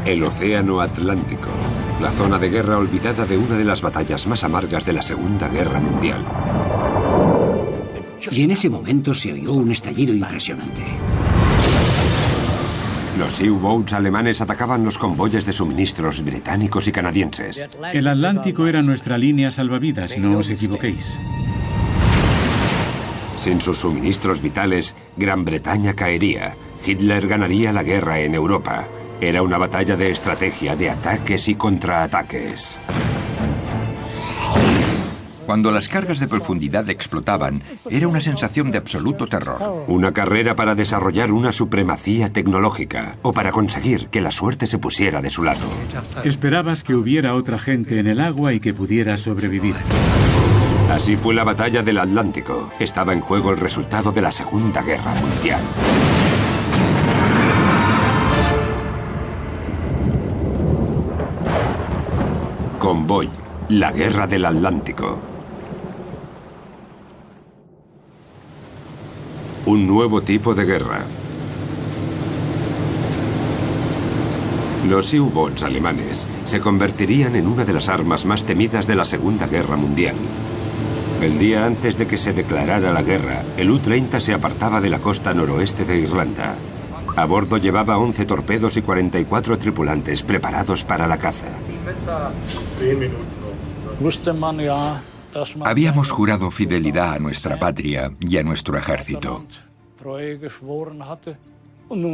El Océano Atlántico, la zona de guerra olvidada de una de las batallas más amargas de la Segunda Guerra Mundial. Y en ese momento se oyó un estallido impresionante. Los U-boats alemanes atacaban los convoyes de suministros británicos y canadienses. El Atlántico era nuestra línea salvavidas, no os equivoquéis. Sin sus suministros vitales, Gran Bretaña caería. Hitler ganaría la guerra en Europa. Era una batalla de estrategia, de ataques y contraataques. Cuando las cargas de profundidad explotaban, era una sensación de absoluto terror. Una carrera para desarrollar una supremacía tecnológica o para conseguir que la suerte se pusiera de su lado. Esperabas que hubiera otra gente en el agua y que pudiera sobrevivir. Así fue la batalla del Atlántico. Estaba en juego el resultado de la Segunda Guerra Mundial. Convoy, la guerra del Atlántico. Un nuevo tipo de guerra. Los U-boats alemanes se convertirían en una de las armas más temidas de la Segunda Guerra Mundial. El día antes de que se declarara la guerra, el U-30 se apartaba de la costa noroeste de Irlanda. A bordo llevaba 11 torpedos y 44 tripulantes preparados para la caza. Habíamos jurado fidelidad a nuestra patria y a nuestro ejército.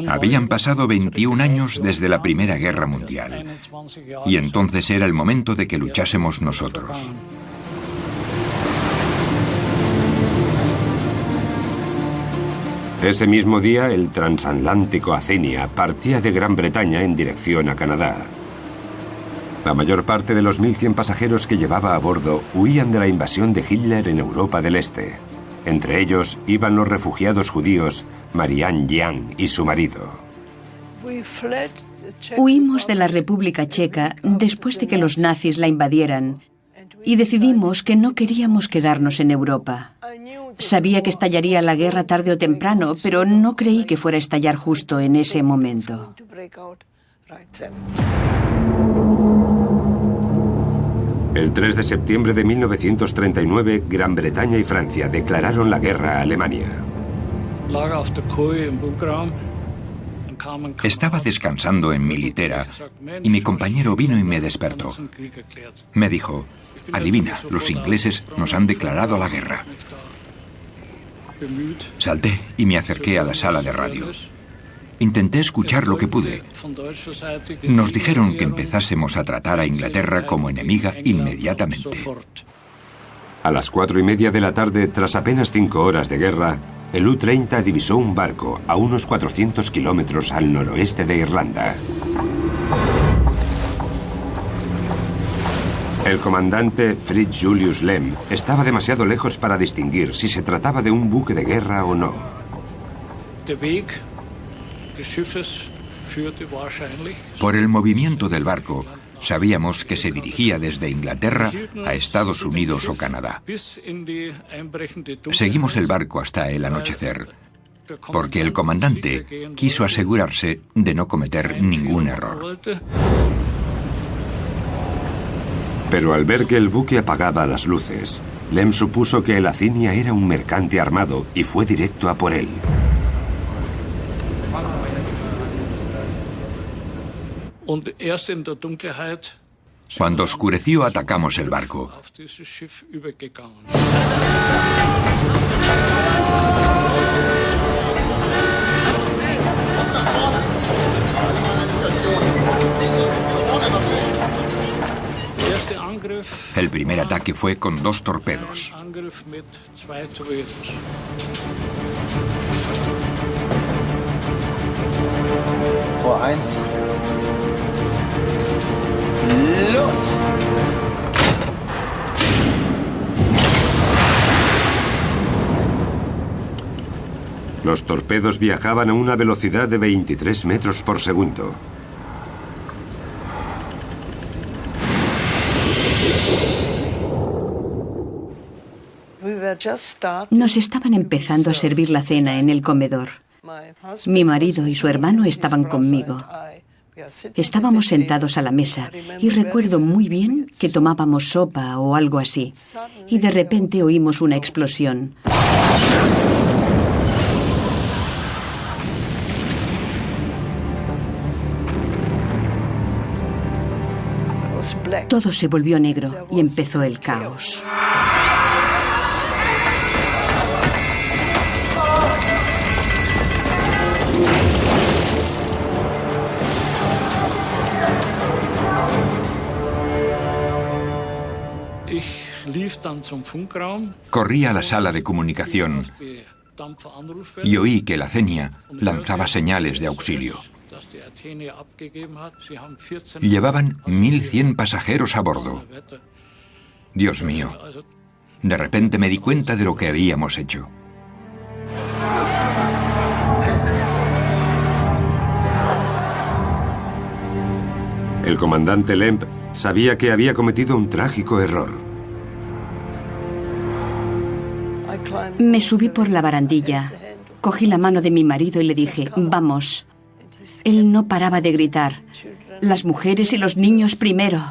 Habían pasado 21 años desde la Primera Guerra Mundial. Y entonces era el momento de que luchásemos nosotros. Ese mismo día, el transatlántico Athenia partía de Gran Bretaña en dirección a Canadá. La mayor parte de los 1.100 pasajeros que llevaba a bordo huían de la invasión de Hitler en Europa del Este. Entre ellos iban los refugiados judíos Marianne Jean y su marido. Huimos de la República Checa después de que los nazis la invadieran y decidimos que no queríamos quedarnos en Europa. Sabía que estallaría la guerra tarde o temprano, pero no creí que fuera a estallar justo en ese momento. El 3 de septiembre de 1939, Gran Bretaña y Francia declararon la guerra a Alemania. Estaba descansando en mi litera y mi compañero vino y me despertó. Me dijo: adivina, los ingleses nos han declarado la guerra. Salté y me acerqué a la sala de radio. Intenté escuchar lo que pude. Nos dijeron que empezásemos a tratar a Inglaterra como enemiga inmediatamente. A las 4:30 de la tarde, tras apenas 5 horas de guerra, el U-30 divisó un barco a unos 400 kilómetros al noroeste de Irlanda. El comandante Fritz Julius Lem estaba demasiado lejos para distinguir si se trataba de un buque de guerra o no. Por el movimiento del barco, sabíamos que se dirigía desde Inglaterra a Estados Unidos o Canadá. Seguimos el barco hasta el anochecer, porque el comandante quiso asegurarse de no cometer ningún error. Pero al ver que el buque apagaba las luces, Lem supuso que el Athenia era un mercante armado y fue directo a por él. Cuando oscureció, atacamos el barco. El primer ataque fue con 2 torpedos. ¡Los! Los torpedos viajaban a una velocidad de 23 metros por segundo. Nos estaban empezando a servir la cena en el comedor. Mi marido y su hermano estaban conmigo. Estábamos sentados a la mesa y recuerdo muy bien que tomábamos sopa o algo así. Y de repente oímos una explosión. Todo se volvió negro y empezó el caos. Corrí a la sala de comunicación y oí que la Athenia lanzaba señales de auxilio. Llevaban 1.100 pasajeros a bordo. Dios mío, de repente me di cuenta de lo que habíamos hecho. El comandante Lemp sabía que había cometido un trágico error. Me subí por la barandilla, cogí la mano de mi marido y le dije, vamos. Él no paraba de gritar, las mujeres y los niños primero.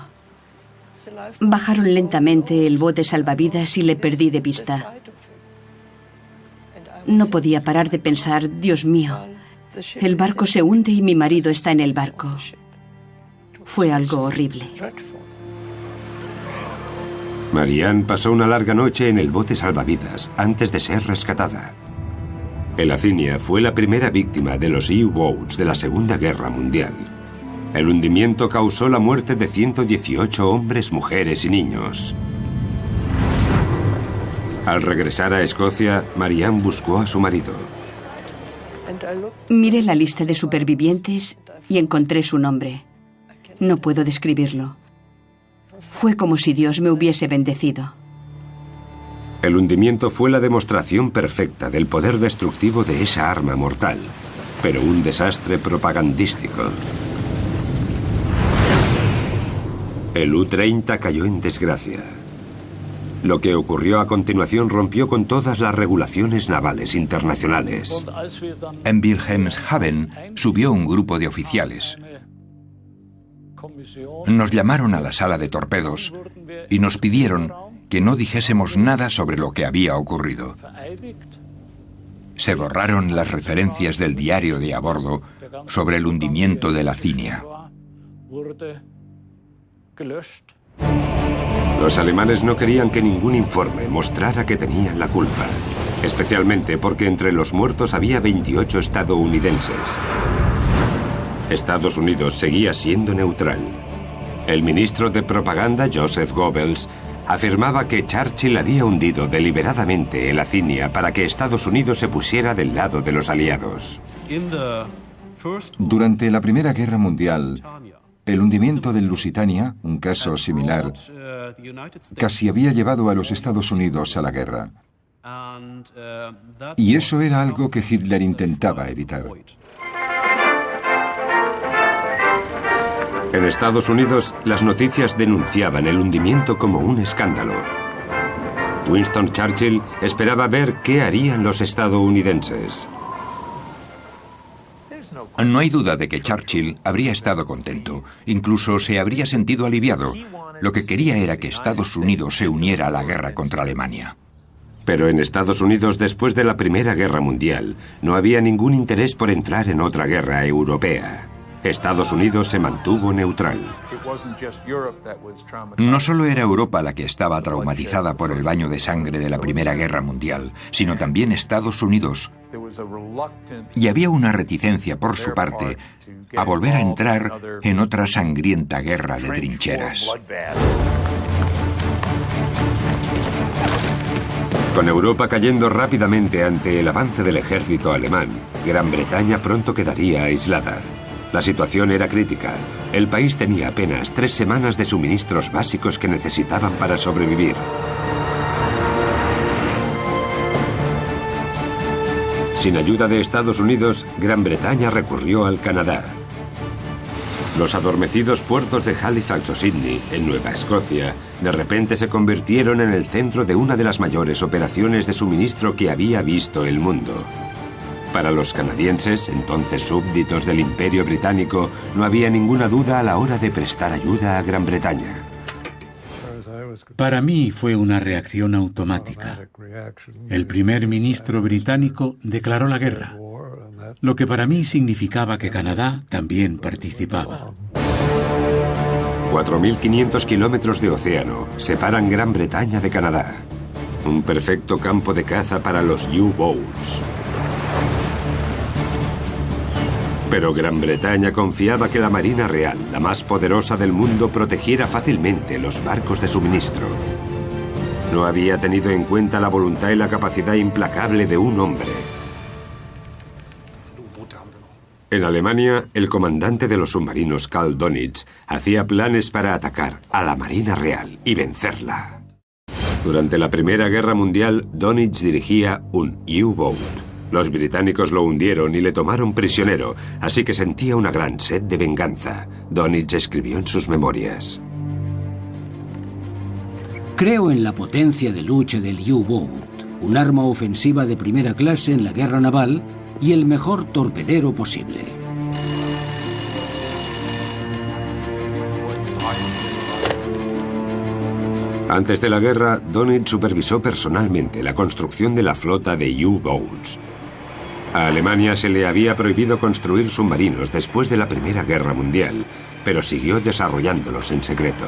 Bajaron lentamente el bote salvavidas y le perdí de vista. No podía parar de pensar, Dios mío, el barco se hunde y mi marido está en el barco. Fue algo horrible. Marianne pasó una larga noche en el bote salvavidas antes de ser rescatada. El Athenia fue la primera víctima de los U-Boats de la Segunda Guerra Mundial. El hundimiento causó la muerte de 118 hombres, mujeres y niños. Al regresar a Escocia, Marianne buscó a su marido. Miré la lista de supervivientes y encontré su nombre. No puedo describirlo. Fue como si Dios me hubiese bendecido. El hundimiento fue la demostración perfecta del poder destructivo de esa arma mortal, pero un desastre propagandístico. El U-30 cayó en desgracia. Lo que ocurrió a continuación rompió con todas las regulaciones navales internacionales. En Wilhelmshaven subió un grupo de oficiales. Nos llamaron a la sala de torpedos y nos pidieron que no dijésemos nada sobre lo que había ocurrido. Se borraron las referencias del diario de a bordo sobre el hundimiento de la Athenia. Los alemanes no querían que ningún informe mostrara que tenían la culpa, especialmente porque entre los muertos había 28 estadounidenses. Estados Unidos seguía siendo neutral. El ministro de propaganda, Joseph Goebbels, afirmaba que Churchill había hundido deliberadamente el Athenia para que Estados Unidos se pusiera del lado de los aliados. Durante la Primera Guerra Mundial, el hundimiento del Lusitania, un caso similar, casi había llevado a los Estados Unidos a la guerra. Y eso era algo que Hitler intentaba evitar. En Estados Unidos, las noticias denunciaban el hundimiento como un escándalo. Winston Churchill esperaba ver qué harían los estadounidenses. No hay duda de que Churchill habría estado contento, incluso se habría sentido aliviado. Lo que quería era que Estados Unidos se uniera a la guerra contra Alemania. Pero en Estados Unidos, después de la Primera Guerra Mundial, no había ningún interés por entrar en otra guerra europea. Estados Unidos se mantuvo neutral. No solo era Europa la que estaba traumatizada por el baño de sangre de la Primera Guerra Mundial, sino también Estados Unidos. Y había una reticencia por su parte a volver a entrar en otra sangrienta guerra de trincheras. Con Europa cayendo rápidamente ante el avance del ejército alemán, Gran Bretaña pronto quedaría aislada. La situación era crítica. El país tenía apenas 3 semanas de suministros básicos que necesitaban para sobrevivir. Sin ayuda de Estados Unidos, Gran Bretaña recurrió al Canadá. Los adormecidos puertos de Halifax o Sydney, en Nueva Escocia, de repente se convirtieron en el centro de una de las mayores operaciones de suministro que había visto el mundo. Para los canadienses, entonces súbditos del Imperio Británico, no había ninguna duda a la hora de prestar ayuda a Gran Bretaña. Para mí fue una reacción automática. El primer ministro británico declaró la guerra, lo que para mí significaba que Canadá también participaba. 4.500 kilómetros de océano separan Gran Bretaña de Canadá. Un perfecto campo de caza para los U-Boats. Pero Gran Bretaña confiaba que la Marina Real, la más poderosa del mundo, protegiera fácilmente los barcos de suministro. No había tenido en cuenta la voluntad y la capacidad implacable de un hombre. En Alemania, el comandante de los submarinos, Karl Donitz, hacía planes para atacar a la Marina Real y vencerla. Durante la Primera Guerra Mundial, Donitz dirigía un U-Boat. Los británicos lo hundieron y le tomaron prisionero, así que sentía una gran sed de venganza. Donitz escribió en sus memorias: Creo en la potencia de lucha del U-Boat, un arma ofensiva de primera clase en la guerra naval y el mejor torpedero posible. Antes de la guerra, Donitz supervisó personalmente la construcción de la flota de U-Boats. A Alemania se le había prohibido construir submarinos después de la Primera Guerra Mundial, pero siguió desarrollándolos en secreto.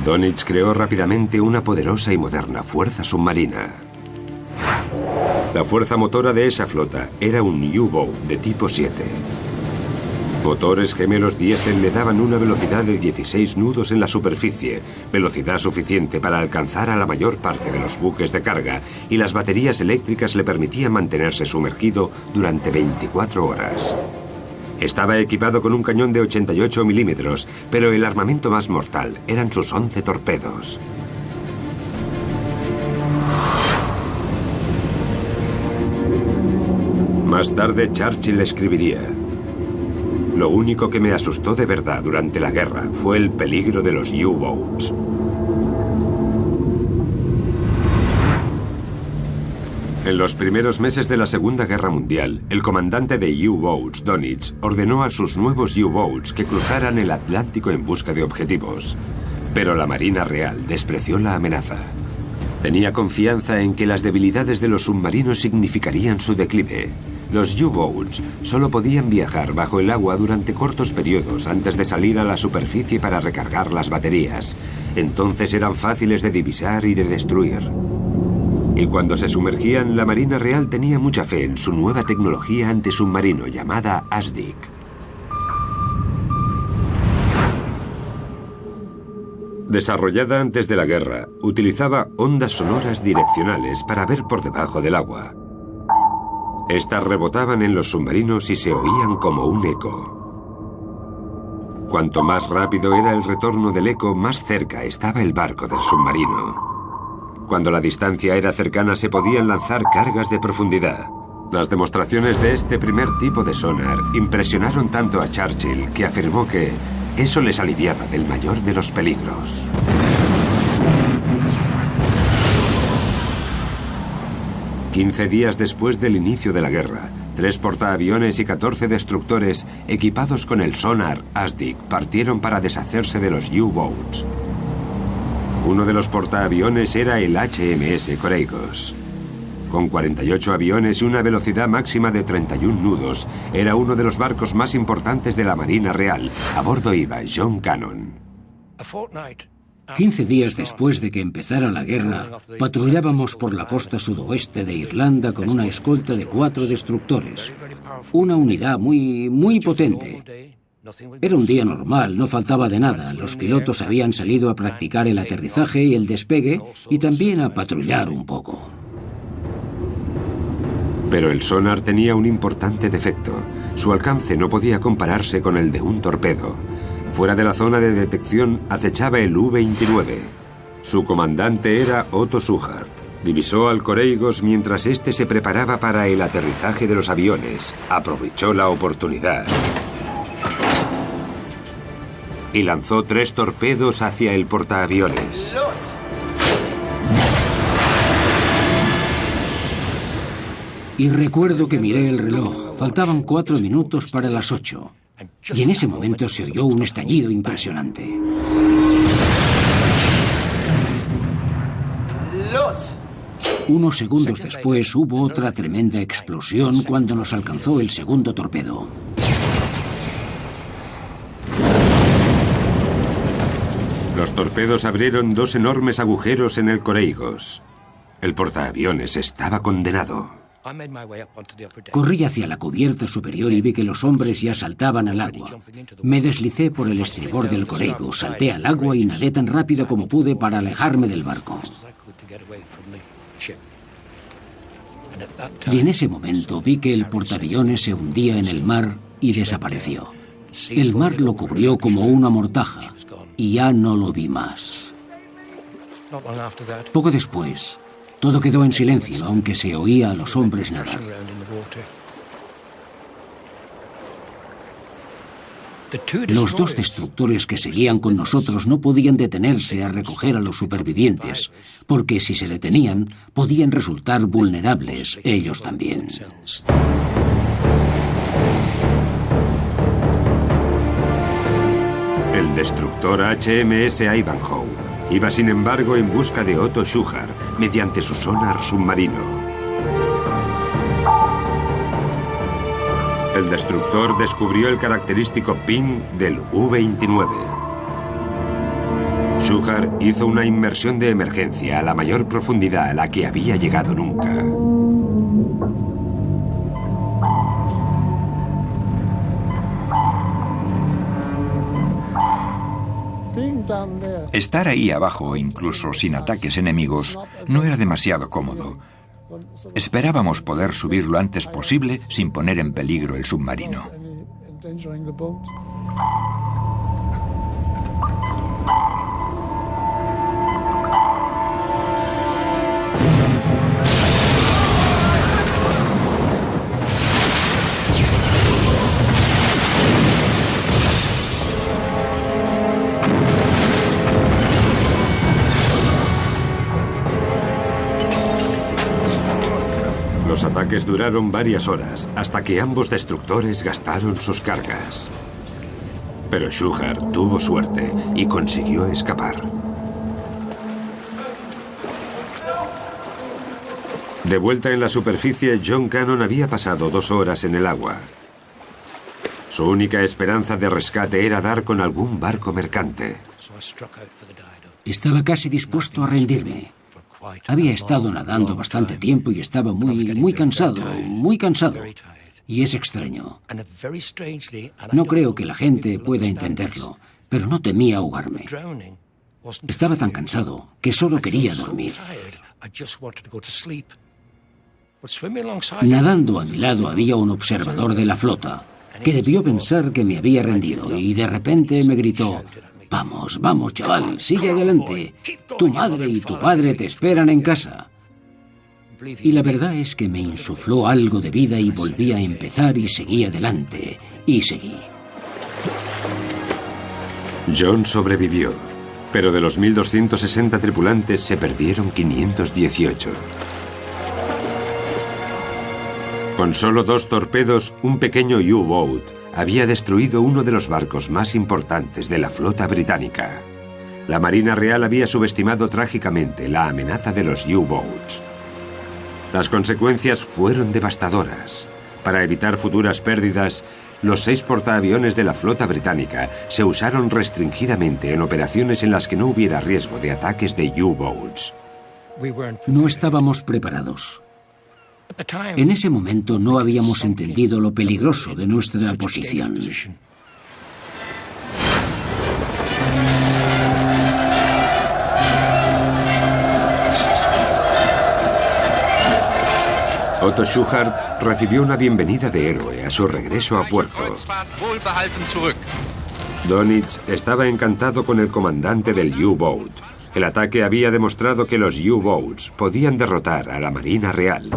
Donitz creó rápidamente una poderosa y moderna fuerza submarina. La fuerza motora de esa flota era un U-Boat de tipo 7. Motores gemelos diésel le daban una velocidad de 16 nudos en la superficie, velocidad suficiente para alcanzar a la mayor parte de los buques de carga, y las baterías eléctricas le permitían mantenerse sumergido durante 24 horas. Estaba equipado con un cañón de 88 milímetros, pero el armamento más mortal eran sus 11 torpedos. Más tarde, Churchill escribiría: lo único que me asustó de verdad durante la guerra fue el peligro de los U-Boats. En los primeros meses de la Segunda Guerra Mundial, el comandante de U-Boats, Donitz, ordenó a sus nuevos U-Boats que cruzaran el Atlántico en busca de objetivos. Pero la Marina Real despreció la amenaza. Tenía confianza en que las debilidades de los submarinos significarían su declive. Los U-Boats solo podían viajar bajo el agua durante cortos periodos antes de salir a la superficie para recargar las baterías. Entonces eran fáciles de divisar y de destruir. Y cuando se sumergían, la Marina Real tenía mucha fe en su nueva tecnología antisubmarino llamada ASDIC. Desarrollada antes de la guerra, utilizaba ondas sonoras direccionales para ver por debajo del agua. Estas rebotaban en los submarinos y se oían como un eco. Cuanto más rápido era el retorno del eco, más cerca estaba el barco del submarino. Cuando la distancia era cercana, se podían lanzar cargas de profundidad. Las demostraciones de este primer tipo de sonar impresionaron tanto a Churchill que afirmó que eso les aliviaba del mayor de los peligros. «15 días después del inicio de la guerra, 3 portaaviones y 14 destructores equipados con el sonar ASDIC partieron para deshacerse de los U-Boats. Uno de los portaaviones era el HMS Courageous. Con 48 aviones y una velocidad máxima de 31 nudos, era uno de los barcos más importantes de la Marina Real. A bordo iba John Cannon. 15 días después de que empezara la guerra, patrullábamos por la costa sudoeste de Irlanda con una escolta de 4 destructores. Una unidad muy potente. Era un día normal, no faltaba de nada. Los pilotos habían salido a practicar el aterrizaje y el despegue y también a patrullar un poco. Pero el sonar tenía un importante defecto. Su alcance no podía compararse con el de un torpedo. Fuera de la zona de detección acechaba el U-29. Su comandante era Otto Suhard. Divisó al Courageous mientras este se preparaba para el aterrizaje de los aviones. Aprovechó la oportunidad y lanzó 3 torpedos hacia el portaaviones. Y recuerdo que miré el reloj. Faltaban 4 minutos para las 8. Y en ese momento se oyó un estallido impresionante. Unos segundos después hubo otra tremenda explosión cuando nos alcanzó el segundo torpedo. Los torpedos abrieron 2 enormes agujeros en el Coreigos. El portaaviones estaba condenado. Corrí hacia la cubierta superior y vi que los hombres ya saltaban al agua. Me deslicé por el estribor del Coreigos, salté al agua y nadé tan rápido como pude para alejarme del barco. Y en ese momento vi que el portaaviones se hundía en el mar y desapareció. El mar lo cubrió como una mortaja y ya no lo vi más. Poco después, todo quedó en silencio, aunque se oía a los hombres nadar. Los 2 destructores que seguían con nosotros no podían detenerse a recoger a los supervivientes, porque si se detenían, podían resultar vulnerables ellos también. El destructor HMS Ivanhoe iba sin embargo en busca de Otto Schuchard mediante su sonar submarino. El destructor descubrió el característico ping del U-29. Schuchard hizo una inmersión de emergencia a la mayor profundidad a la que había llegado nunca. Estar ahí abajo, incluso sin ataques enemigos, no era demasiado cómodo. Esperábamos poder subir lo antes posible sin poner en peligro el submarino. Los ataques duraron varias horas, hasta que ambos destructores gastaron sus cargas. Pero Schuchard tuvo suerte y consiguió escapar. De vuelta en la superficie, John Cannon había pasado 2 horas en el agua. Su única esperanza de rescate era dar con algún barco mercante. Estaba casi dispuesto a rendirme. Había estado nadando bastante tiempo y estaba muy cansado. Y es extraño. No creo que la gente pueda entenderlo, pero no temía ahogarme. Estaba tan cansado que solo quería dormir. Nadando a mi lado había un observador de la flota, que debió pensar que me había rendido, y de repente me gritó: «Vamos, vamos, chaval, sigue adelante. Tu madre y tu padre te esperan en casa». Y la verdad es que me insufló algo de vida y volví a empezar y seguí adelante. Y seguí. John sobrevivió, pero de los 1.260 tripulantes se perdieron 518. Con solo 2 torpedos, un pequeño U-boat había destruido uno de los barcos más importantes de la flota británica. La Marina Real había subestimado trágicamente la amenaza de los U-boats. Las consecuencias fueron devastadoras. Para evitar futuras pérdidas, los 6 portaaviones de la flota británica se usaron restringidamente en operaciones en las que no hubiera riesgo de ataques de U-boats. No estábamos preparados. En ese momento no habíamos entendido lo peligroso de nuestra posición. Otto Schuchard recibió una bienvenida de héroe a su regreso a puerto. Dönitz estaba encantado con el comandante del U-boat. El ataque había demostrado que los U-boats podían derrotar a la Marina Real.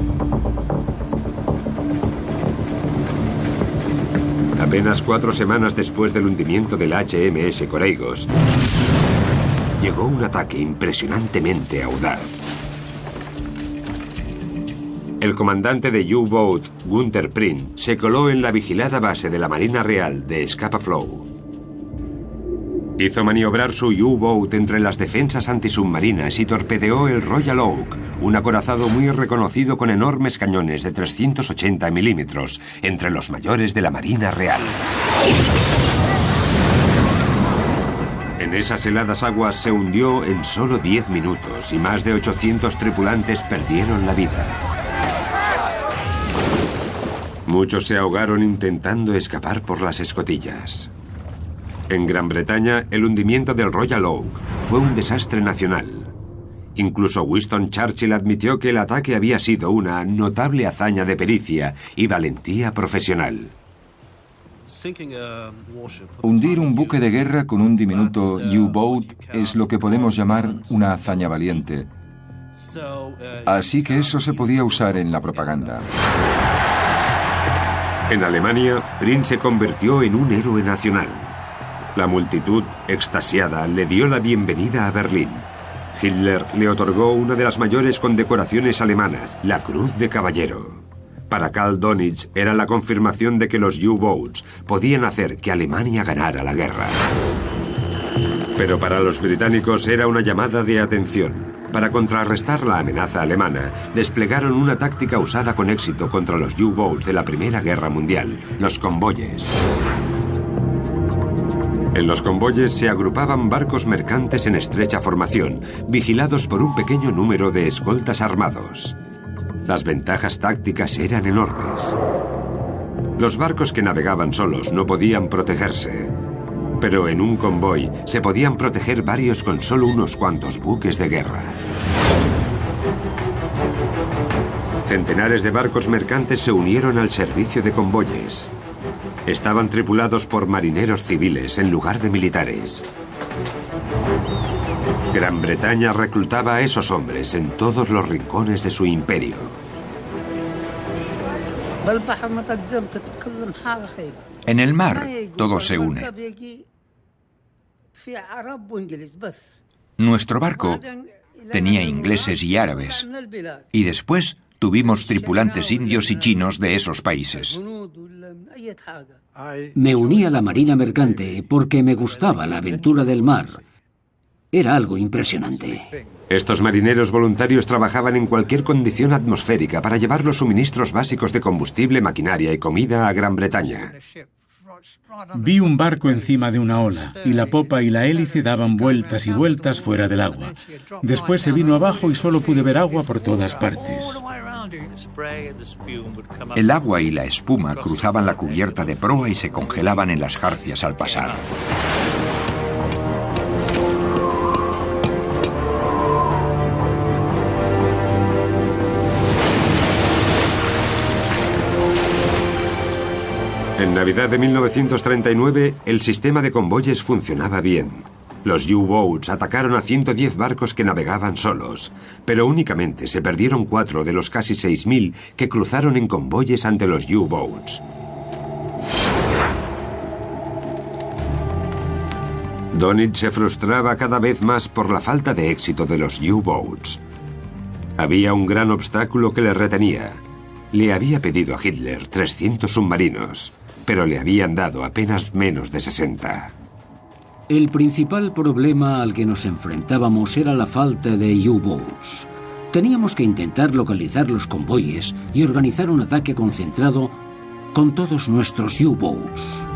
Apenas 4 semanas después del hundimiento del HMS Coreigos, llegó un ataque impresionantemente audaz. El comandante de U-Boat, Gunther Prien, se coló en la vigilada base de la Marina Real de Scapa Flow. Hizo maniobrar su U-Boat entre las defensas antisubmarinas y torpedeó el Royal Oak, un acorazado muy reconocido con enormes cañones de 380 milímetros, entre los mayores de la Marina Real. En esas heladas aguas se hundió en solo 10 minutos y más de 800 tripulantes perdieron la vida. Muchos se ahogaron intentando escapar por las escotillas. En Gran Bretaña, el hundimiento del Royal Oak fue un desastre nacional. Incluso Winston Churchill admitió que el ataque había sido una notable hazaña de pericia y valentía profesional. Hundir un buque de guerra con un diminuto U-Boat es lo que podemos llamar una hazaña valiente. Así que eso se podía usar en la propaganda. En Alemania, Prien se convirtió en un héroe nacional. La multitud, extasiada, le dio la bienvenida a Berlín. Hitler le otorgó una de las mayores condecoraciones alemanas, la Cruz de Caballero. Para Karl Donitz era la confirmación de que los U-Boats podían hacer que Alemania ganara la guerra. Pero para los británicos era una llamada de atención. Para contrarrestar la amenaza alemana, desplegaron una táctica usada con éxito contra los U-Boats de la Primera Guerra Mundial, los convoyes. En los convoyes se agrupaban barcos mercantes en estrecha formación, vigilados por un pequeño número de escoltas armados. Las ventajas tácticas eran enormes. Los barcos que navegaban solos no podían protegerse, pero en un convoy se podían proteger varios con solo unos cuantos buques de guerra. Centenares de barcos mercantes se unieron al servicio de convoyes. Estaban tripulados por marineros civiles en lugar de militares. Gran Bretaña reclutaba a esos hombres en todos los rincones de su imperio. En el mar, todo se une. Nuestro barco tenía ingleses y árabes, y después tuvimos tripulantes indios y chinos de esos países. Me uní a la marina mercante porque me gustaba la aventura del mar. Era algo impresionante. Estos marineros voluntarios trabajaban en cualquier condición atmosférica para llevar los suministros básicos de combustible, maquinaria y comida a Gran Bretaña. Vi un barco encima de una ola y la popa y la hélice daban vueltas y vueltas fuera del agua. Después se vino abajo y solo pude ver agua por todas partes. El agua y la espuma cruzaban la cubierta de proa y se congelaban en las jarcias al pasar. En Navidad de 1939, el sistema de convoyes funcionaba bien. Los U-Boats atacaron a 110 barcos que navegaban solos, pero únicamente se perdieron 4 de los casi 6.000 que cruzaron en convoyes ante los U-Boats. Donitz se frustraba cada vez más por la falta de éxito de los U-Boats. Había un gran obstáculo que le retenía. Le había pedido a Hitler 300 submarinos, pero le habían dado apenas menos de 60. El principal problema al que nos enfrentábamos era la falta de U-Boats. Teníamos que intentar localizar los convoyes y organizar un ataque concentrado con todos nuestros U-Boats.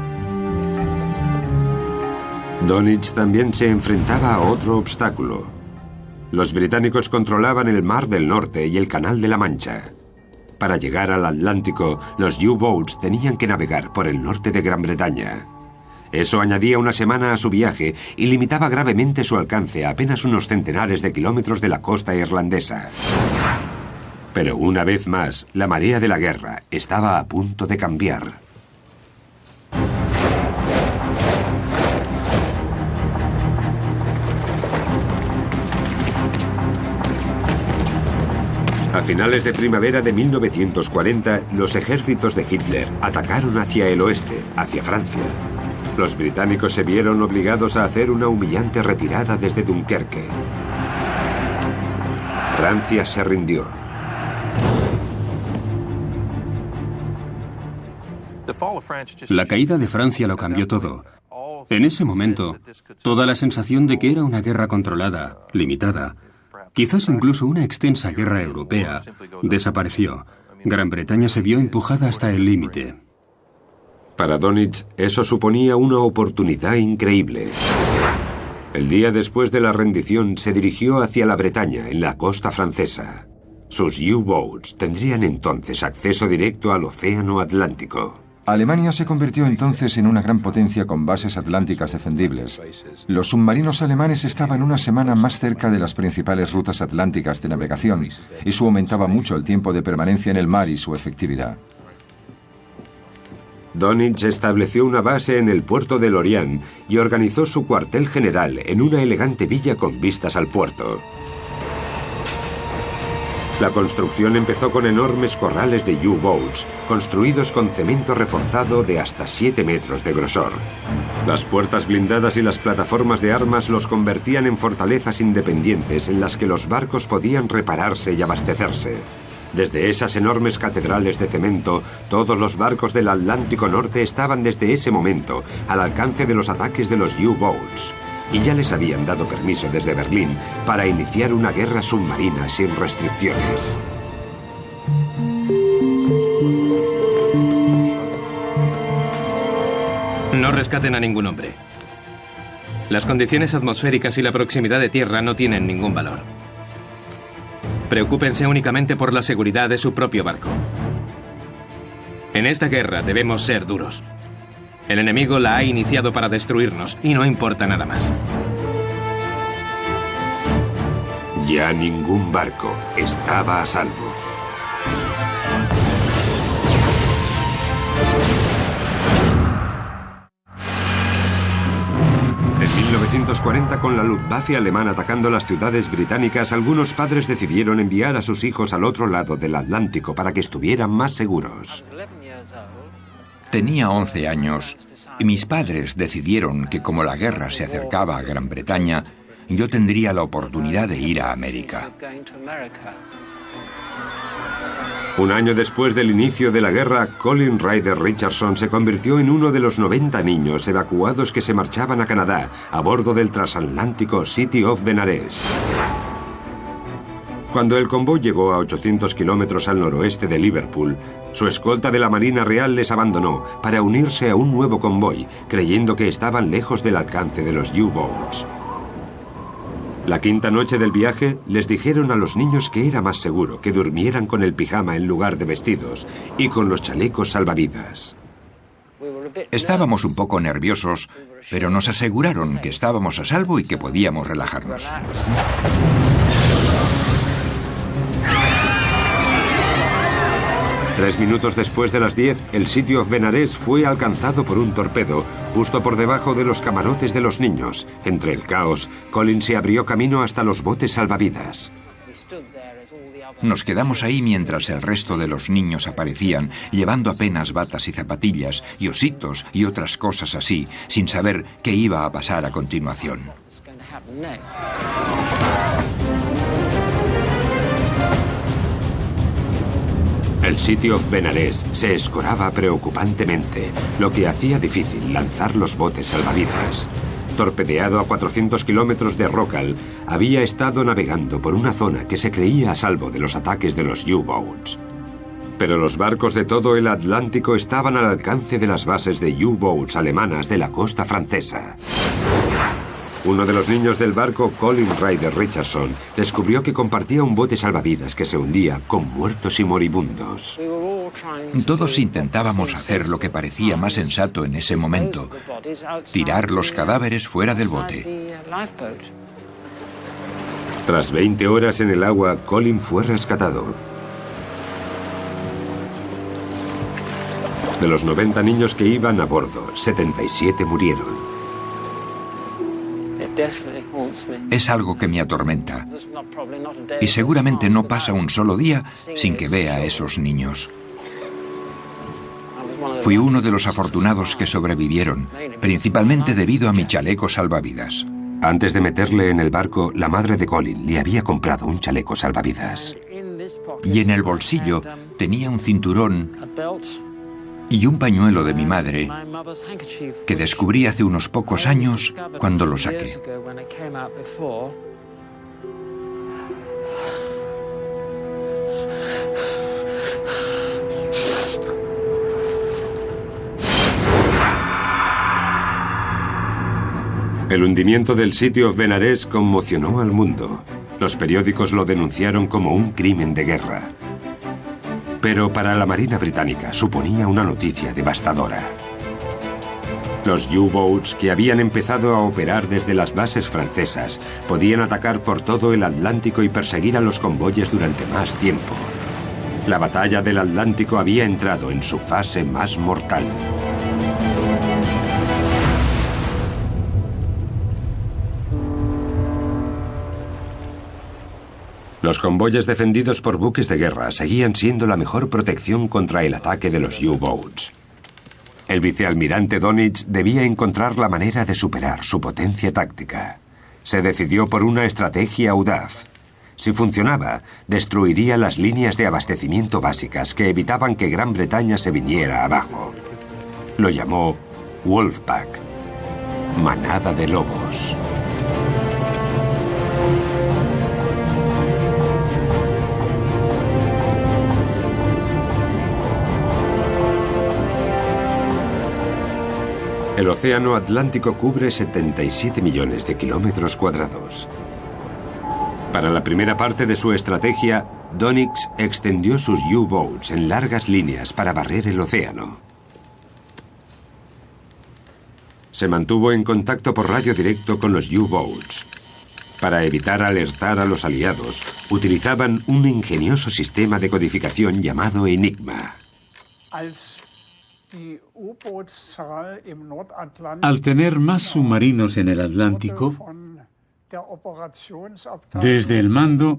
Donitz también se enfrentaba a otro obstáculo. Los británicos controlaban el Mar del Norte y el Canal de la Mancha. Para llegar al Atlántico, los U-Boats tenían que navegar por el norte de Gran Bretaña. Eso añadía una semana a su viaje y limitaba gravemente su alcance a apenas unos centenares de kilómetros de la costa irlandesa. Pero una vez más, la marea de la guerra estaba a punto de cambiar. A finales de primavera de 1940, los ejércitos de Hitler atacaron hacia el oeste, hacia Francia. Los británicos se vieron obligados a hacer una humillante retirada desde Dunkerque. Francia se rindió. La caída de Francia lo cambió todo. En ese momento, toda la sensación de que era una guerra controlada, limitada, quizás incluso una extensa guerra europea, desapareció. Gran Bretaña se vio empujada hasta el límite. Para Dönitz, eso suponía una oportunidad increíble. El día después de la rendición se dirigió hacia la Bretaña, en la costa francesa. Sus U-boats tendrían entonces acceso directo al Océano Atlántico. Alemania se convirtió entonces en una gran potencia con bases atlánticas defendibles. Los submarinos alemanes estaban una semana más cerca de las principales rutas atlánticas de navegación. Eso aumentaba mucho el tiempo de permanencia en el mar y su efectividad. Dönitz estableció una base en el puerto de Lorient y organizó su cuartel general en una elegante villa con vistas al puerto. La construcción empezó con enormes corrales de U-boats, construidos con cemento reforzado de hasta 7 metros de grosor. Las puertas blindadas y las plataformas de armas los convertían en fortalezas independientes en las que los barcos podían repararse y abastecerse. Desde esas enormes catedrales de cemento, todos los barcos del Atlántico Norte estaban desde ese momento al alcance de los ataques de los U-boats. Y ya les habían dado permiso desde Berlín para iniciar una guerra submarina sin restricciones. No rescaten a ningún hombre. Las condiciones atmosféricas y la proximidad de tierra no tienen ningún valor. Preocúpense únicamente por la seguridad de su propio barco. En esta guerra debemos ser duros. El enemigo la ha iniciado para destruirnos y no importa nada más. Ya ningún barco estaba a salvo. En 1940, con la Luftwaffe alemana atacando las ciudades británicas, algunos padres decidieron enviar a sus hijos al otro lado del Atlántico para que estuvieran más seguros. Tenía 11 años y mis padres decidieron que como la guerra se acercaba a Gran Bretaña, yo tendría la oportunidad de ir a América. Un año después del inicio de la guerra, Colin Ryder Richardson se convirtió en uno de los 90 niños evacuados que se marchaban a Canadá a bordo del transatlántico City of Benares. Cuando el convoy llegó a 800 kilómetros al noroeste de Liverpool, su escolta de la Marina Real les abandonó para unirse a un nuevo convoy, creyendo que estaban lejos del alcance de los U-boats. La quinta noche del viaje, les dijeron a los niños que era más seguro que durmieran con el pijama en lugar de vestidos y con los chalecos salvavidas. Estábamos un poco nerviosos, pero nos aseguraron que estábamos a salvo y que podíamos relajarnos. Tres minutos después de las 10, el City of Benares fue alcanzado por un torpedo, justo por debajo de los camarotes de los niños. Entre el caos, Colin se abrió camino hasta los botes salvavidas. Nos quedamos ahí mientras el resto de los niños aparecían, llevando apenas batas y zapatillas, y ositos y otras cosas así, sin saber qué iba a pasar a continuación. El City of Benares se escoraba preocupantemente, lo que hacía difícil lanzar los botes salvavidas. Torpedeado a 400 kilómetros de Rockall, había estado navegando por una zona que se creía a salvo de los ataques de los U-boats. Pero los barcos de todo el Atlántico estaban al alcance de las bases de U-boats alemanas de la costa francesa. Uno de los niños del barco, Colin Ryder Richardson, descubrió que compartía un bote salvavidas que se hundía con muertos y moribundos. Todos intentábamos hacer lo que parecía más sensato en ese momento: tirar los cadáveres fuera del bote. Tras 20 horas en el agua, Colin fue rescatado. De los 90 niños que iban a bordo, 77 murieron. Es algo que me atormenta. Y seguramente no pasa un solo día sin que vea a esos niños. Fui uno de los afortunados que sobrevivieron, principalmente debido a mi chaleco salvavidas. Antes de meterle en el barco, la madre de Colin le había comprado un chaleco salvavidas. Y en el bolsillo tenía un cinturón y un pañuelo de mi madre que descubrí hace unos pocos años cuando lo saqué. El hundimiento del City of Benares conmocionó al mundo. Los periódicos lo denunciaron como un crimen de guerra. Pero para la Marina británica suponía una noticia devastadora. Los U-Boats, que habían empezado a operar desde las bases francesas, podían atacar por todo el Atlántico y perseguir a los convoyes durante más tiempo. La batalla del Atlántico había entrado en su fase más mortal. Los convoyes defendidos por buques de guerra seguían siendo la mejor protección contra el ataque de los U-Boats. El vicealmirante Dönitz debía encontrar la manera de superar su potencia táctica. Se decidió por una estrategia audaz. Si funcionaba, destruiría las líneas de abastecimiento básicas que evitaban que Gran Bretaña se viniera abajo. Lo llamó Wolfpack, manada de lobos. El océano Atlántico cubre 77 millones de kilómetros cuadrados. Para la primera parte de su estrategia, Dönitz extendió sus U-Boats en largas líneas para barrer el océano. Se mantuvo en contacto por radio directo con los U-Boats. Para evitar alertar a los aliados, utilizaban un ingenioso sistema de codificación llamado Enigma. Al tener más submarinos en el Atlántico, desde el mando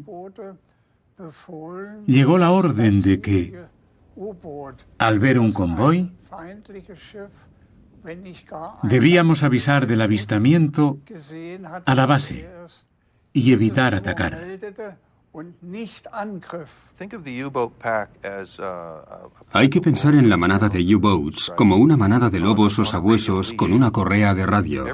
llegó la orden de que, al ver un convoy, debíamos avisar del avistamiento a la base y evitar atacar. Hay que pensar en la manada de U-Boats como una manada de lobos o sabuesos con una correa de radio.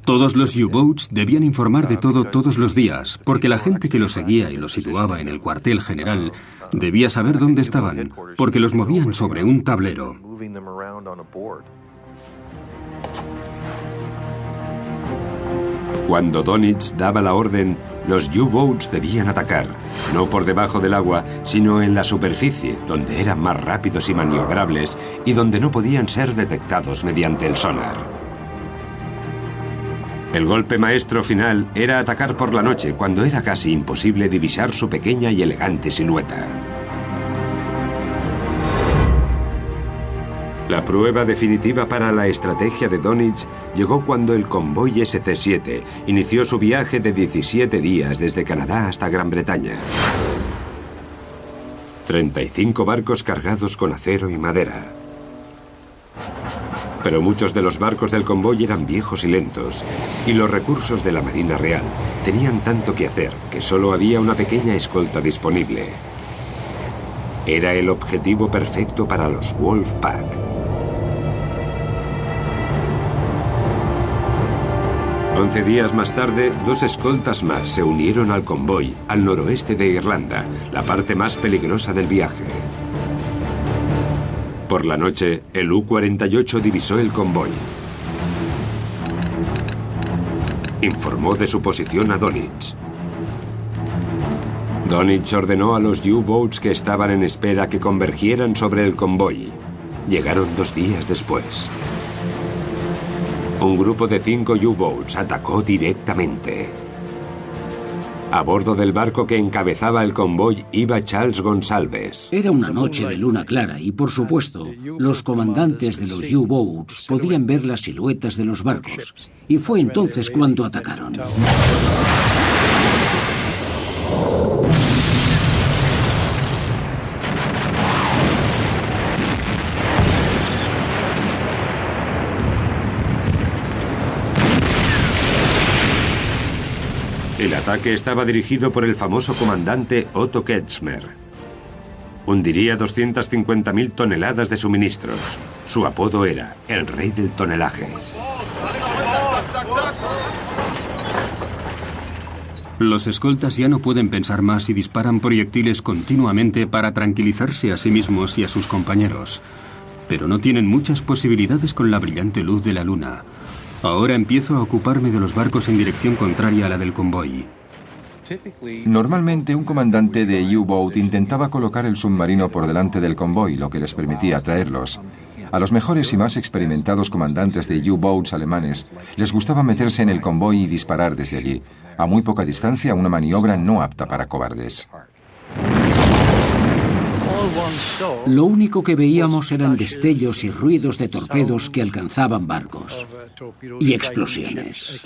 Todos los U-Boats debían informar de todo todos los días, porque la gente que los seguía y los situaba en el cuartel general debía saber dónde estaban, porque los movían sobre un tablero. Cuando Dönitz daba la orden, los U-Boats debían atacar, no por debajo del agua, sino en la superficie, donde eran más rápidos y maniobrables y donde no podían ser detectados mediante el sonar. El golpe maestro final era atacar por la noche, cuando era casi imposible divisar su pequeña y elegante silueta. La prueba definitiva para la estrategia de Dönitz llegó cuando el convoy SC-7 inició su viaje de 17 días desde Canadá hasta Gran Bretaña. 35 barcos cargados con acero y madera. Pero muchos de los barcos del convoy eran viejos y lentos, y los recursos de la Marina Real tenían tanto que hacer que solo había una pequeña escolta disponible. Era el objetivo perfecto para los Wolfpack. 11 días más tarde, 2 escoltas más se unieron al convoy al noroeste de Irlanda, la parte más peligrosa del viaje. Por la noche, el U-48 divisó el convoy. Informó de su posición a Dönitz. Dönitz ordenó a los U-Boats que estaban en espera que convergieran sobre el convoy. Llegaron 2 días después. Un grupo de 5 U-Boats atacó directamente. A bordo del barco que encabezaba el convoy iba Charles Gonsalves. Era una noche de luna clara y, por supuesto, los comandantes de los U-Boats podían ver las siluetas de los barcos. Y fue entonces cuando atacaron. El ataque estaba dirigido por el famoso comandante Otto Kretschmer. Hundiría 250.000 toneladas de suministros. Su apodo era el rey del tonelaje. Los escoltas ya no pueden pensar más y disparan proyectiles continuamente para tranquilizarse a sí mismos y a sus compañeros. Pero no tienen muchas posibilidades con la brillante luz de la luna. Ahora empiezo a ocuparme de los barcos en dirección contraria a la del convoy. Normalmente un comandante de U-Boat intentaba colocar el submarino por delante del convoy, lo que les permitía atraerlos. A los mejores y más experimentados comandantes de U-Boats alemanes les gustaba meterse en el convoy y disparar desde allí, a muy poca distancia, una maniobra no apta para cobardes. Lo único que veíamos eran destellos y ruidos de torpedos que alcanzaban barcos. Y explosiones.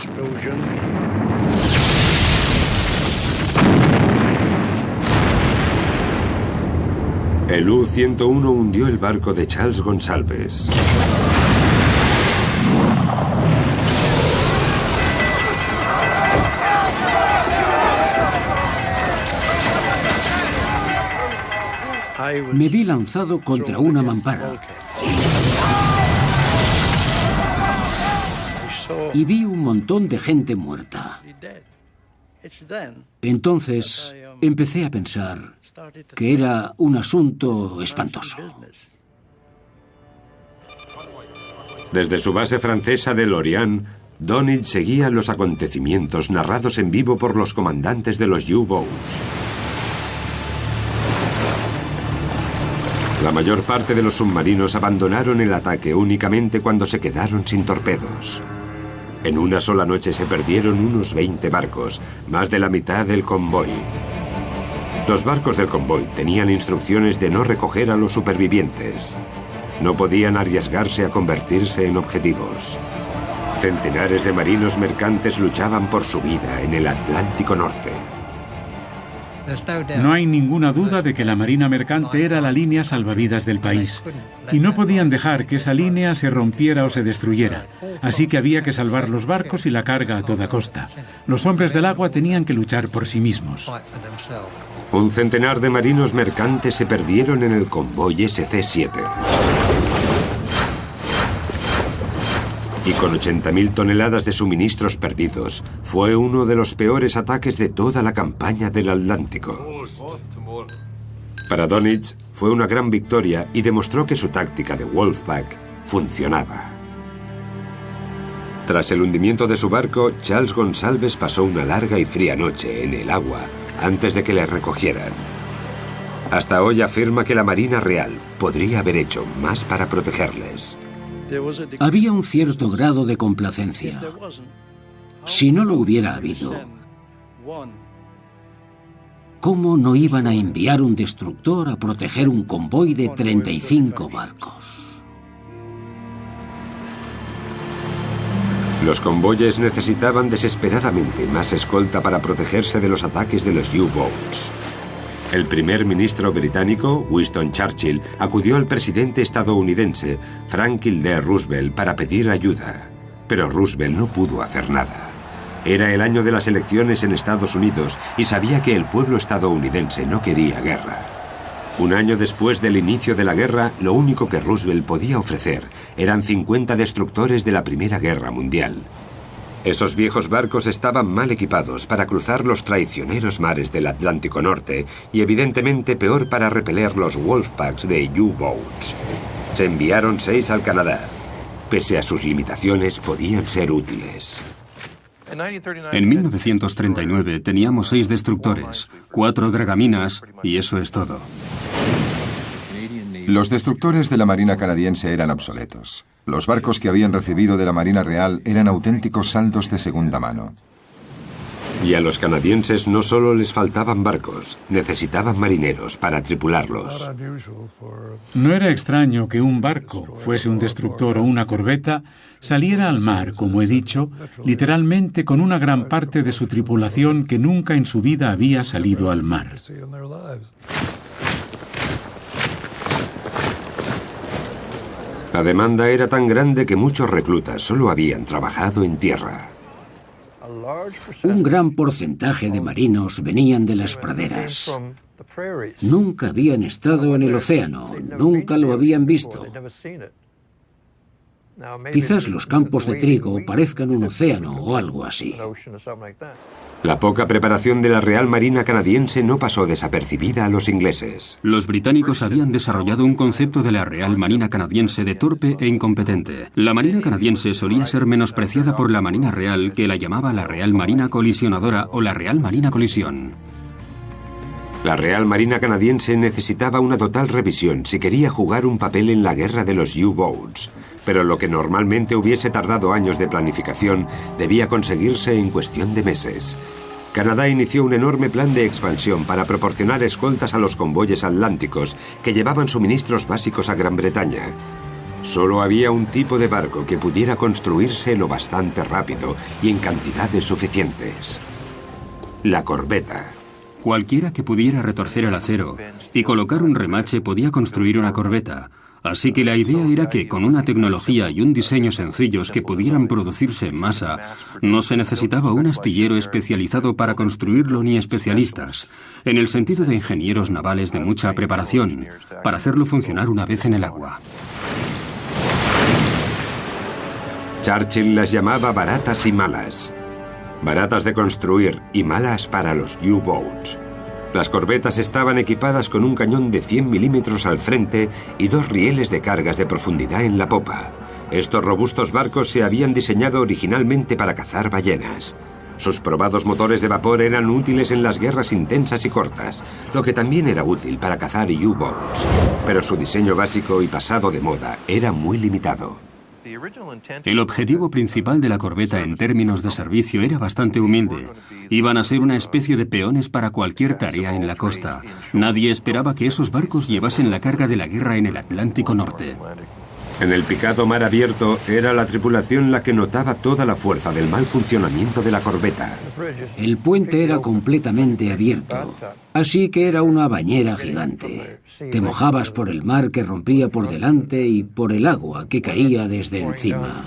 El U-101 hundió el barco de Charles Gonsalves. Me vi lanzado contra una mampara. Y vi un montón de gente muerta. Entonces empecé a pensar que era un asunto espantoso. Desde su base francesa de Lorient, Donitz seguía los acontecimientos narrados en vivo por los comandantes de los U-Boats. La mayor parte de los submarinos abandonaron el ataque únicamente cuando se quedaron sin torpedos. En una sola noche se perdieron unos 20 barcos, más de la mitad del convoy. Los barcos del convoy tenían instrucciones de no recoger a los supervivientes. No podían arriesgarse a convertirse en objetivos. Centenares de marinos mercantes luchaban por su vida en el Atlántico Norte. No hay ninguna duda de que la Marina Mercante era la línea salvavidas del país. Y no podían dejar que esa línea se rompiera o se destruyera. Así que había que salvar los barcos y la carga a toda costa. Los hombres del agua tenían que luchar por sí mismos. Un centenar de marinos mercantes se perdieron en el convoy SC-7. Y con 80.000 toneladas de suministros perdidos, fue uno de los peores ataques de toda la campaña del Atlántico. Para Donitz fue una gran victoria y demostró que su táctica de Wolfpack funcionaba. Tras el hundimiento de su barco, Charles Gonsalves pasó una larga y fría noche en el agua antes de que le recogieran. Hasta hoy afirma que la Marina Real podría haber hecho más para protegerles. Había un cierto grado de complacencia. Si no lo hubiera habido, ¿cómo no iban a enviar un destructor a proteger un convoy de 35 barcos? Los convoyes necesitaban desesperadamente más escolta para protegerse de los ataques de los U-Boats. El primer ministro británico, Winston Churchill, acudió al presidente estadounidense, Franklin D. Roosevelt, para pedir ayuda. Pero Roosevelt no pudo hacer nada. Era el año de las elecciones en Estados Unidos y sabía que el pueblo estadounidense no quería guerra. Un año después del inicio de la guerra, lo único que Roosevelt podía ofrecer eran 50 destructores de la Primera Guerra Mundial. Esos viejos barcos estaban mal equipados para cruzar los traicioneros mares del Atlántico Norte y evidentemente peor para repeler los Wolfpacks de U-Boats. Se enviaron 6 al Canadá. Pese a sus limitaciones, podían ser útiles. En 1939 teníamos 6 destructores, 4 dragaminas y eso es todo. Los destructores de la Marina canadiense eran obsoletos. Los barcos que habían recibido de la Marina Real eran auténticos saldos de segunda mano. Y a los canadienses no solo les faltaban barcos, necesitaban marineros para tripularlos. No era extraño que un barco, fuese un destructor o una corbeta, saliera al mar, como he dicho, literalmente con una gran parte de su tripulación que nunca en su vida había salido al mar. La demanda era tan grande que muchos reclutas solo habían trabajado en tierra. Un gran porcentaje de marinos venían de las praderas. Nunca habían estado en el océano, nunca lo habían visto. Quizás los campos de trigo parezcan un océano o algo así. La poca preparación de la Real Marina canadiense no pasó desapercibida a los ingleses. Los británicos habían desarrollado un concepto de la Real Marina canadiense de torpe e incompetente. La Marina canadiense solía ser menospreciada por la Marina Real, que la llamaba la Real Marina Colisionadora o la Real Marina Colisión. La Real Marina canadiense necesitaba una total revisión si quería jugar un papel en la guerra de los U-Boats, pero lo que normalmente hubiese tardado años de planificación debía conseguirse en cuestión de meses. Canadá inició un enorme plan de expansión para proporcionar escoltas a los convoyes atlánticos que llevaban suministros básicos a Gran Bretaña. Solo había un tipo de barco que pudiera construirse lo bastante rápido y en cantidades suficientes: la corbeta. Cualquiera que pudiera retorcer el acero y colocar un remache podía construir una corbeta. Así que la idea era que con una tecnología y un diseño sencillos que pudieran producirse en masa, no se necesitaba un astillero especializado para construirlo ni especialistas, en el sentido de ingenieros navales de mucha preparación, para hacerlo funcionar una vez en el agua. Churchill las llamaba baratas y malas. Baratas de construir y malas para los U-Boats. Las corbetas estaban equipadas con un cañón de 100 milímetros al frente y 2 rieles de cargas de profundidad en la popa. Estos robustos barcos se habían diseñado originalmente para cazar ballenas. Sus probados motores de vapor eran útiles en las guerras intensas y cortas, lo que también era útil para cazar U-Boats. Pero su diseño básico y pasado de moda era muy limitado. El objetivo principal de la corbeta en términos de servicio era bastante humilde. Iban a ser una especie de peones para cualquier tarea en la costa. Nadie esperaba que esos barcos llevasen la carga de la guerra en el Atlántico Norte. En el picado mar abierto era la tripulación la que notaba toda la fuerza del mal funcionamiento de la corbeta. El puente era completamente abierto, así que era una bañera gigante. Te mojabas por el mar que rompía por delante y por el agua que caía desde encima.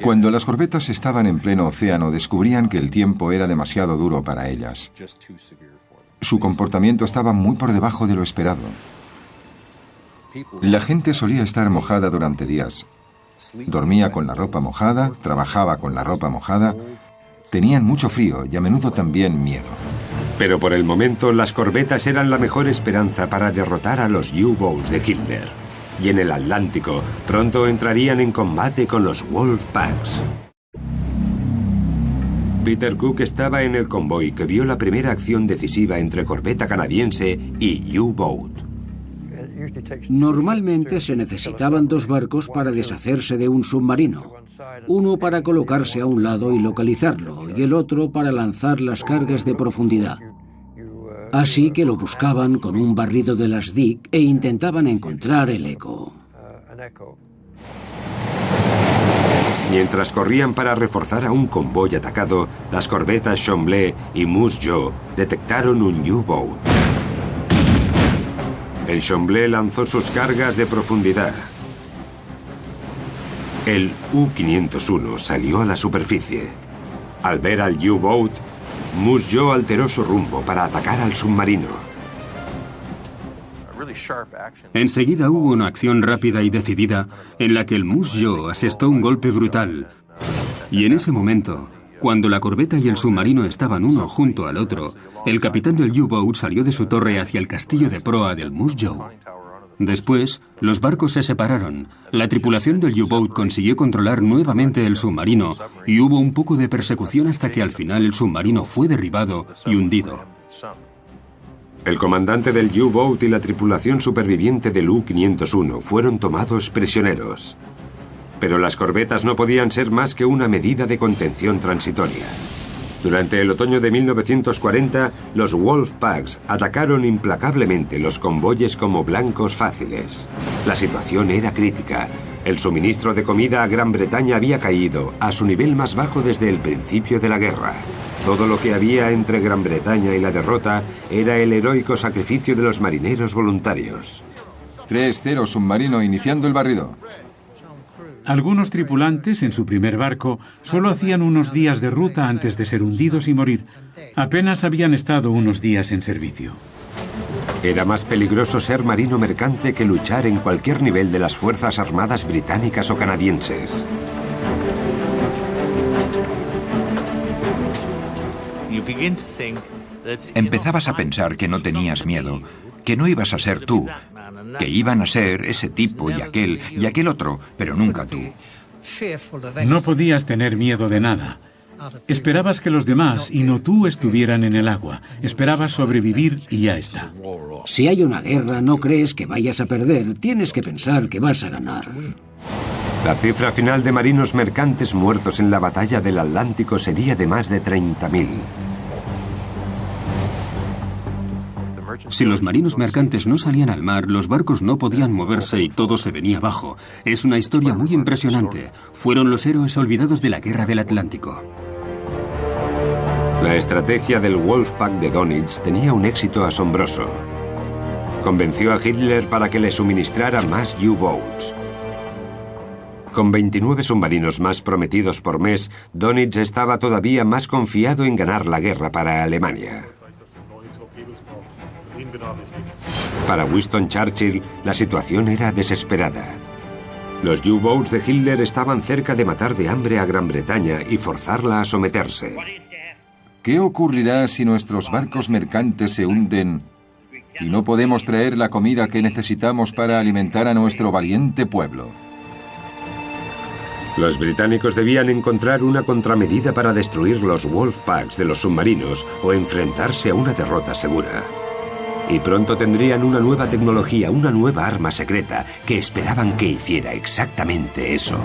Cuando las corbetas estaban en pleno océano, descubrían que el tiempo era demasiado duro para ellas. Su comportamiento estaba muy por debajo de lo esperado. La gente solía estar mojada durante días. Dormía con la ropa mojada, trabajaba con la ropa mojada. Tenían mucho frío y a menudo también miedo. Pero por el momento las corbetas eran la mejor esperanza para derrotar a los U-Boats de Hitler. Y en el Atlántico pronto entrarían en combate con los Wolfpacks. Peter Cook estaba en el convoy que vio la primera acción decisiva entre corbeta canadiense y U-Boat. Normalmente se necesitaban 2 barcos para deshacerse de un submarino. Uno para colocarse a un lado y localizarlo, y el otro para lanzar las cargas de profundidad. Así que lo buscaban con un barrido de las Dick e intentaban encontrar el eco. Mientras corrían para reforzar a un convoy atacado, las corbetas Chambly y Moose Jaw detectaron un U-Boat. El Chambly lanzó sus cargas de profundidad. El U-501 salió a la superficie. Al ver al U-Boat, Moose Jaw alteró su rumbo para atacar al submarino. Enseguida hubo una acción rápida y decidida en la que el Moose Jaw asestó un golpe brutal. Y en ese momento, cuando la corbeta y el submarino estaban uno junto al otro, el capitán del U-Boat salió de su torre hacia el castillo de proa del Moose Jaw. Después, los barcos se separaron. La tripulación del U-Boat consiguió controlar nuevamente el submarino y hubo un poco de persecución hasta que al final el submarino fue derribado y hundido. El comandante del U-Boat y la tripulación superviviente del U-501 fueron tomados prisioneros. Pero las corbetas no podían ser más que una medida de contención transitoria. Durante el otoño de 1940, los Wolfpacks atacaron implacablemente los convoyes como blancos fáciles. La situación era crítica. El suministro de comida a Gran Bretaña había caído a su nivel más bajo desde el principio de la guerra. Todo lo que había entre Gran Bretaña y la derrota era el heroico sacrificio de los marineros voluntarios. 3-0 submarino iniciando el barrido. Algunos tripulantes en su primer barco solo hacían unos días de ruta antes de ser hundidos y morir. Apenas habían estado unos días en servicio. Era más peligroso ser marino mercante que luchar en cualquier nivel de las Fuerzas Armadas británicas o canadienses. Empezabas a pensar que no tenías miedo, que no ibas a ser tú, que iban a ser ese tipo y aquel otro, pero nunca tú. No podías tener miedo de nada. Esperabas que los demás y no tú estuvieran en el agua. Esperabas sobrevivir y ya está. Si hay una guerra, no crees que vayas a perder. Tienes que pensar que vas a ganar. La cifra final de marinos mercantes muertos en la batalla del Atlántico sería de más de 30.000. Si los marinos mercantes no salían al mar, los barcos no podían moverse y todo se venía abajo. Es una historia muy impresionante. Fueron los héroes olvidados de la Guerra del Atlántico. La estrategia del Wolfpack de Dönitz tenía un éxito asombroso. Convenció a Hitler para que le suministrara más U-Boats. Con 29 submarinos más prometidos por mes, Dönitz estaba todavía más confiado en ganar la guerra para Alemania. Para Winston Churchill, la situación era desesperada. Los U-Boats de Hitler estaban cerca de matar de hambre a Gran Bretaña y forzarla a someterse. ¿Qué ocurrirá si nuestros barcos mercantes se hunden y no podemos traer la comida que necesitamos para alimentar a nuestro valiente pueblo? Los británicos debían encontrar una contramedida para destruir los Wolfpacks de los submarinos o enfrentarse a una derrota segura. Y pronto tendrían una nueva tecnología, una nueva arma secreta que esperaban que hiciera exactamente eso.